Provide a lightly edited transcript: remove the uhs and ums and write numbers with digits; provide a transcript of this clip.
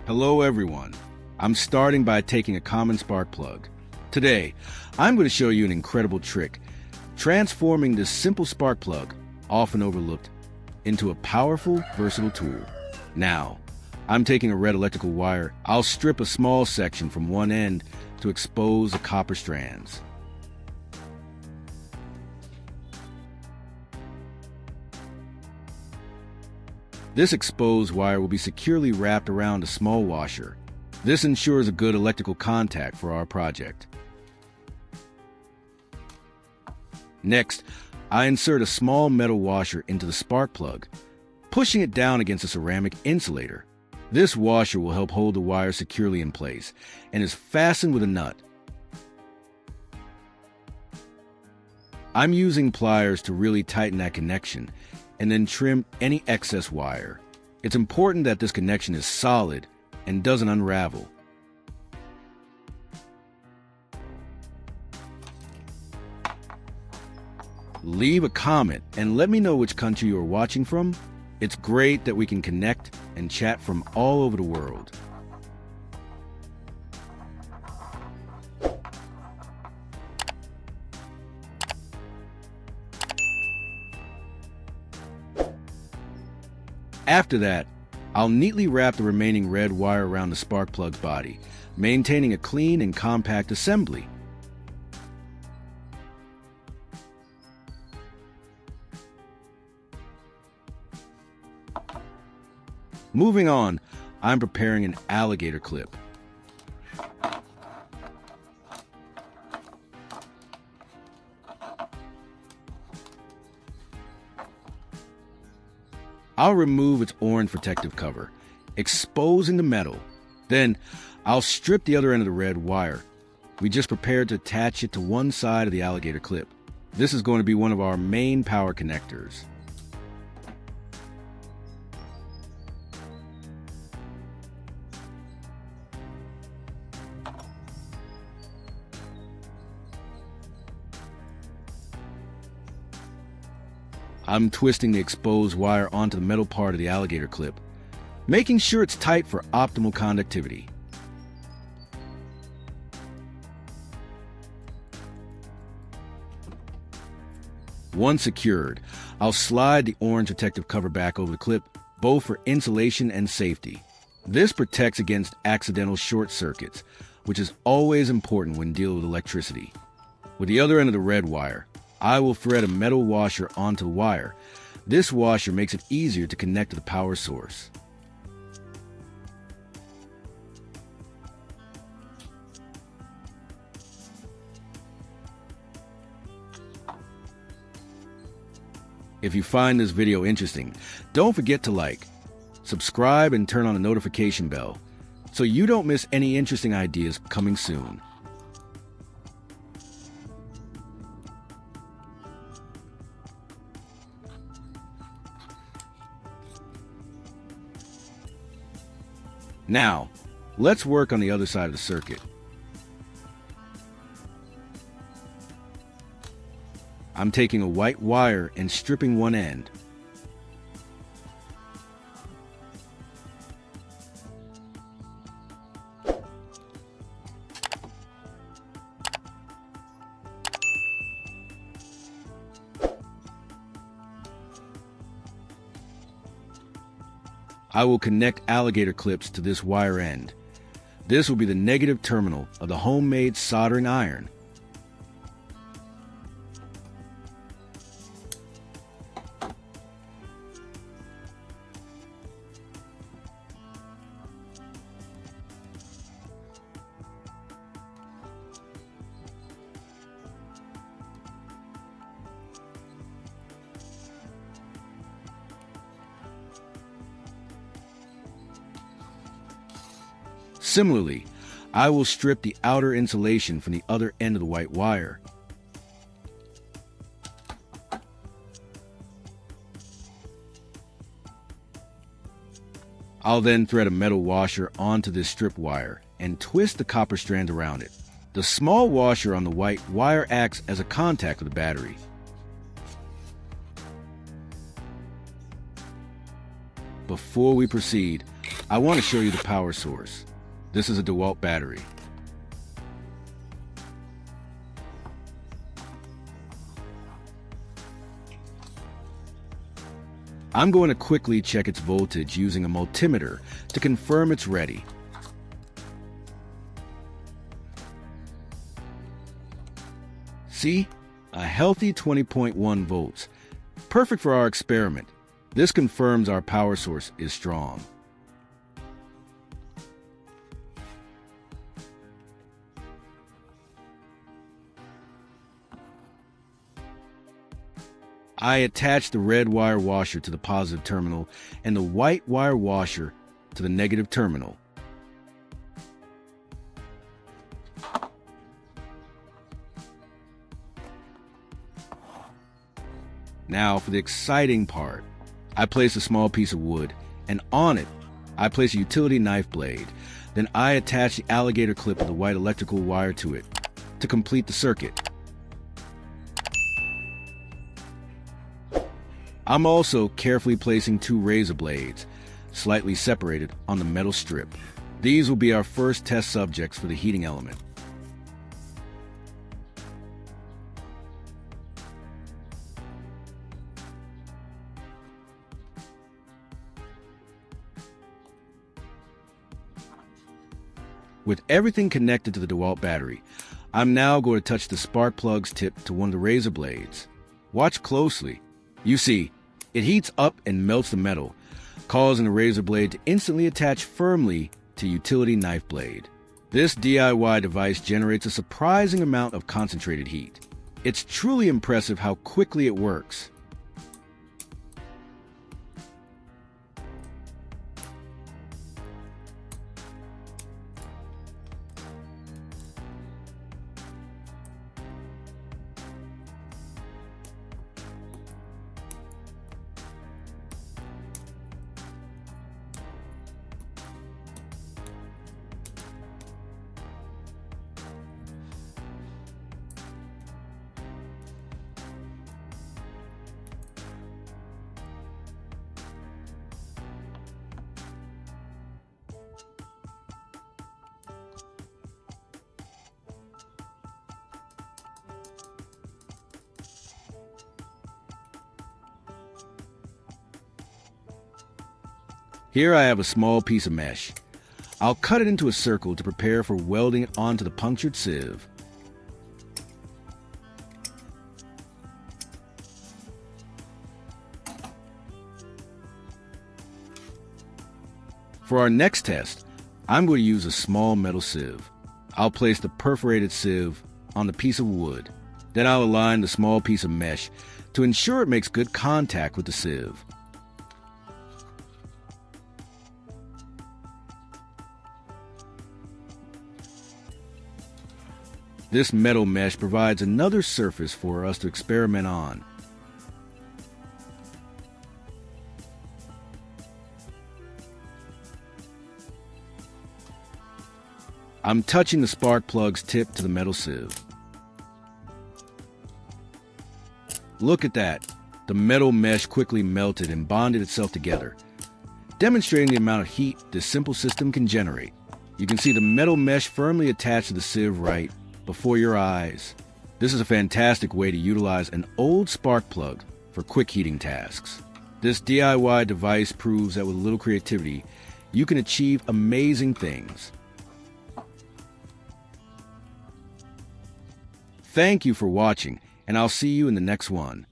Hello everyone. I'm starting by taking a common spark plug. Today, I'm going to show you an incredible trick, transforming this simple spark plug, often overlooked, into a powerful, versatile tool. Now, I'm taking a red electrical wire. I'll strip a small section from one end to expose the copper strands. This exposed wire will be securely wrapped around a small washer. This ensures a good electrical contact for our project. Next, I insert a small metal washer into the spark plug, pushing it down against a ceramic insulator. This washer will help hold the wire securely in place and is fastened with a nut. I'm using pliers to really tighten that connection and then trim any excess wire. It's important that this connection is solid and doesn't unravel. Leave a comment and let me know which country you are watching from. It's great that we can connect and chat from all over the world. After that, I'll neatly wrap the remaining red wire around the spark plug's body, maintaining a clean and compact assembly. Moving on, I'm preparing an alligator clip. I'll remove its orange protective cover, exposing the metal. Then, I'll strip the other end of the red wire. We just prepared to attach it to one side of the alligator clip. This is going to be one of our main power connectors. I'm twisting the exposed wire onto the metal part of the alligator clip, making sure it's tight for optimal conductivity. Once secured, I'll slide the orange protective cover back over the clip, both for insulation and safety. This protects against accidental short circuits, which is always important when dealing with electricity. With the other end of the red wire, I will thread a metal washer onto the wire. This washer makes it easier to connect to the power source. If you find this video interesting, don't forget to like, subscribe, and turn on the notification bell so you don't miss any interesting ideas coming soon. Now, let's work on the other side of the circuit. I'm taking a white wire and stripping one end. I will connect alligator clips to this wire end. This will be the negative terminal of the homemade soldering iron. Similarly, I will strip the outer insulation from the other end of the white wire. I'll then thread a metal washer onto this strip wire and twist the copper strands around it. The small washer on the white wire acts as a contact with the battery. Before we proceed, I want to show you the power source. This is a DeWalt battery. I'm going to quickly check its voltage using a multimeter to confirm it's ready. See? A healthy 20.1 volts. Perfect for our experiment. This confirms our power source is strong. I attached the red wire washer to the positive terminal and the white wire washer to the negative terminal. Now for the exciting part. I place a small piece of wood, and on it, I place a utility knife blade. Then I attach the alligator clip of the white electrical wire to it to complete the circuit. I'm also carefully placing two razor blades, slightly separated, on the metal strip. These will be our first test subjects for the heating element. With everything connected to the DeWalt battery, I'm now going to touch the spark plug's tip to one of the razor blades. Watch closely. You see, it heats up and melts the metal, causing the razor blade to instantly attach firmly to utility knife blade. This DIY device generates a surprising amount of concentrated heat. It's truly impressive how quickly it works. Here I have a small piece of mesh. I'll cut it into a circle to prepare for welding it onto the punctured sieve. For our next test, I'm going to use a small metal sieve. I'll place the perforated sieve on the piece of wood. Then I'll align the small piece of mesh to ensure it makes good contact with the sieve. This metal mesh provides another surface for us to experiment on. I'm touching the spark plug's tip to the metal sieve. Look at that. The metal mesh quickly melted and bonded itself together, demonstrating the amount of heat this simple system can generate. You can see the metal mesh firmly attached to the sieve right before your eyes. This is a fantastic way to utilize an old spark plug for quick heating tasks. This DIY device proves that with a little creativity, you can achieve amazing things. Thank you for watching, and I'll see you in the next one.